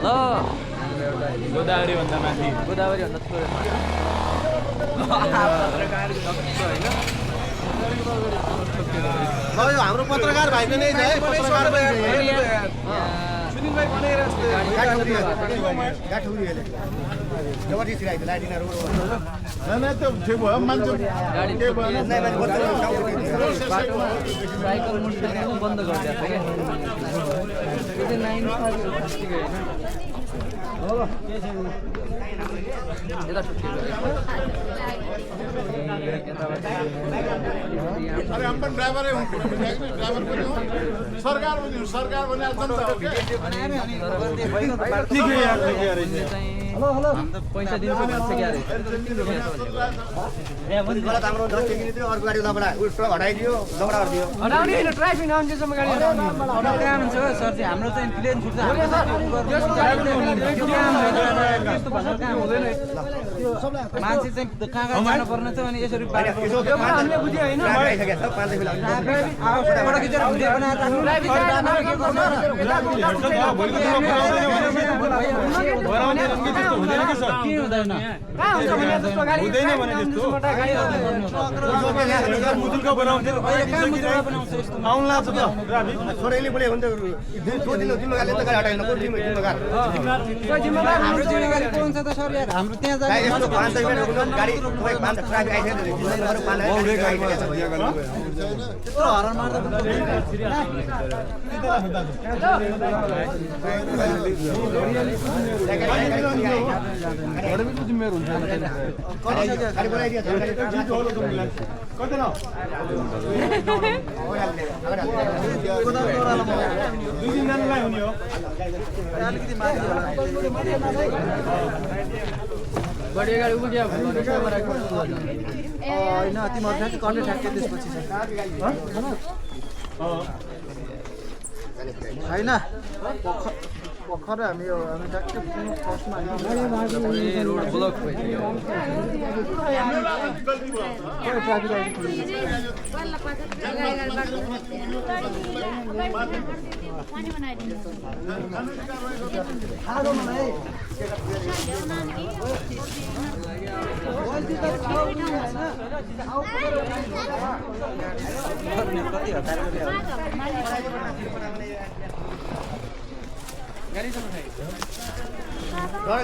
गोदावरी भन्दा माथि गोदावरी भन्दा थोरै हाम्रो पत्रकार भाइ पनि छ है पत्रकार सुनिल भाइ भनेर गाठौरीले जबरजस्ती सिराइदियो लाइटिनहरु न त्यो ठिक भयो मान्छे गाडी के भयो साइकल मोटरसाइकल बन्द गरिदिएको छ के त्यो 9 ठिकै हैन हो यता छुट्टी अरे हम पनि ड्राइभरै हुँ ड्राइभर पनि हो सरकार पनि हो सरकार भने जनता हो के ठिकै यार ठिकै रहेछ हेलो हम त पैसा दिन्छ भन्छ के अरे गलत हाम्रो जति किनि थियो अर्को गाडी लबडा उल्टो हटाइदियो लबडा गरिदियो हटाउने हैन ट्राफिक नाउन्जेसम्म गाडी हटाउने काम हुन्छ सर चाहिँ हाम्रो चाहिँ प्लेन छुट्छ त्यस्तो भनेर काम हुँदैन मान्छे चाहिँ कहाँ कहाँ जानु पर्ने छ अनि यसरी हामीले बुझ्यो हैन आइसकेछ 5 मिनेट फोटो खिचेर भिडियो बनाएर हुँदैन के सर के हुँदैन कहाँ हुन्छ भने त्यस्तो गाडी हुँदैन भने त्यस्तो मुजुलका बनाउँथे बनाउँछ यस्तो आउला छ त छोरीले बोले हुन्छ दो दिन जिम्मेवारले त गाडी हटाएन को जिम्मेवार कोही जिम्मेवार हाम्रो जिम्मेवारी को हुन्छ त सर यार हाम्रो त्यहाँ गाडी यस्तो 5 मिनेट गाडी तपाईँ 5 ट्राफिक आइसकेछ जिम्मेवार 5 त्यस्तो हरान मार्दा पनि जिम्मेवार हुन्छ गाडी बनाइदियो कति न दुई दिन जानुलाई हुने हो अलिकति माथि बढी गाडी उभिया हैन तिम्रो ठ्याक्कै कन्ट्याक्ट ठ्याक्कै त्यसपछि छैन भर्खरै हामी ट्याक्कै फर्स्टमा रोड ब्लक भइसक्यो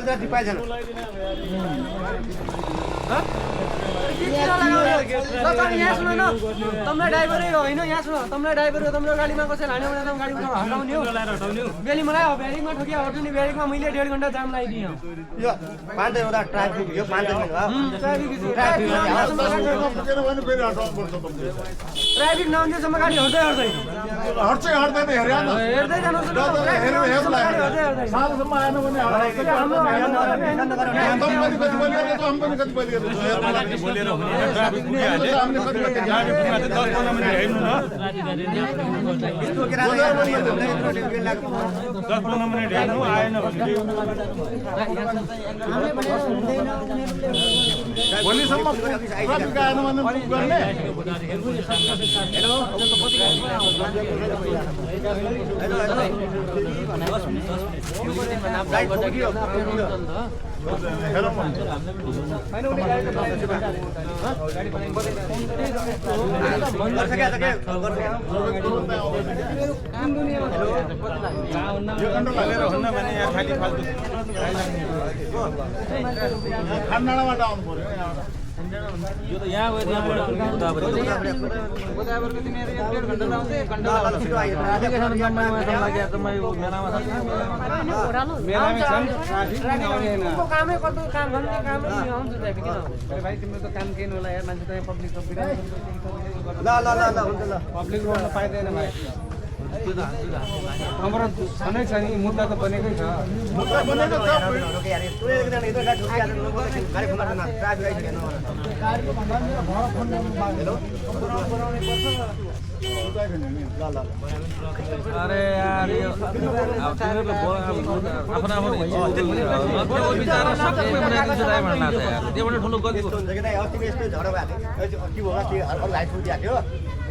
डरले पाइदैन यहाँ सुन न तमलाई ड्राइभरै हो होइन यहाँ सुन तमलाई ड्राइभर हो तम्रो गाडीमा कसैले हान्यो भने गाडी हटाउने हो बेली मलाई हो ब्यारिकमा ठोकिया हटाउने ब्यारिकमा मैले 1.5 घण्टा जाम लगाइदिएँ यो 5 एउटा ट्राफिक यो 5 मिनेट हो ट्राफिक नहुन्जेसम्म गाडी हट्दै हट्दैन हट्छ हट्दैन हेर्दै जानुहोस् न सालसम्म आएन भने बोलेर हुने ट्राफिक पुगिहाल्यो हामीले कति गाडी पुग्दा 10-15 मिनेट हेर्नु न 10-15 मिनेट हेर्नु आएन भने भोलिसम्म ट्राफिक आएन भने गर्ने खानडाँडाबाट आउनु पर्यो यो त यहाँ गयो गोदावरीको तिमीहरू 1.5 घण्टा लाउँछ 1 घण्टा कामै कस्तो काम गर्ने कामै आउँछ भाइ तिम्रो त काम केही नहोला यार मान्छे त पब्लिक ल ल ल ल हुन्छ ल पब्लिक रोडमा पाइदैन भाइ हाम्रो छनै छ नि मुद्दा त बनेकै छ मुद्दा बनेको छ अरे यार यो बिचारा सबै बनाइदिन्छ दाइ भन्ला त यार त्योबाट ठुलो गल्ती अस्ति यस्तो झगडा भएको के भयो लाइट फुटिदिएको थियो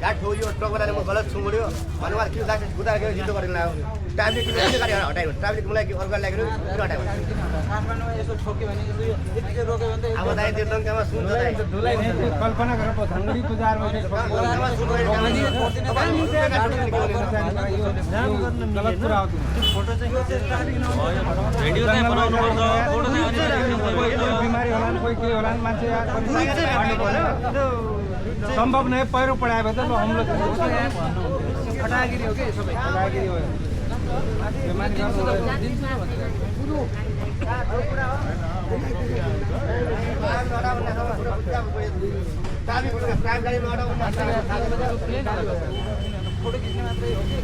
गाडी ठोक्यो ट्रकवालाले म गलत छुमुड्यो भन्नुमा के लाग्छ गुदा जितो गरेर ल्यायो ट्राफिक गाडी हटायो ट्राफिक मलाई अर्को गाडी लाग्यो हटायो अब दाइ त्यो डङ्कामा सुन्छ कल्पना गरेर पछाडि पुजारमा गलत कुरा हो फोटो चाहिँ भिडियो चाहिँ बनाउनु पर्छ फोटो चाहिँ बिमारी होला नि कोही के होला नि मान्छे सम्भव नै पहिरो पढायो भने त हम लोग फटागिरी हो के सबै फटागिरी हो फोटो खिच्ने मात्रै हो कि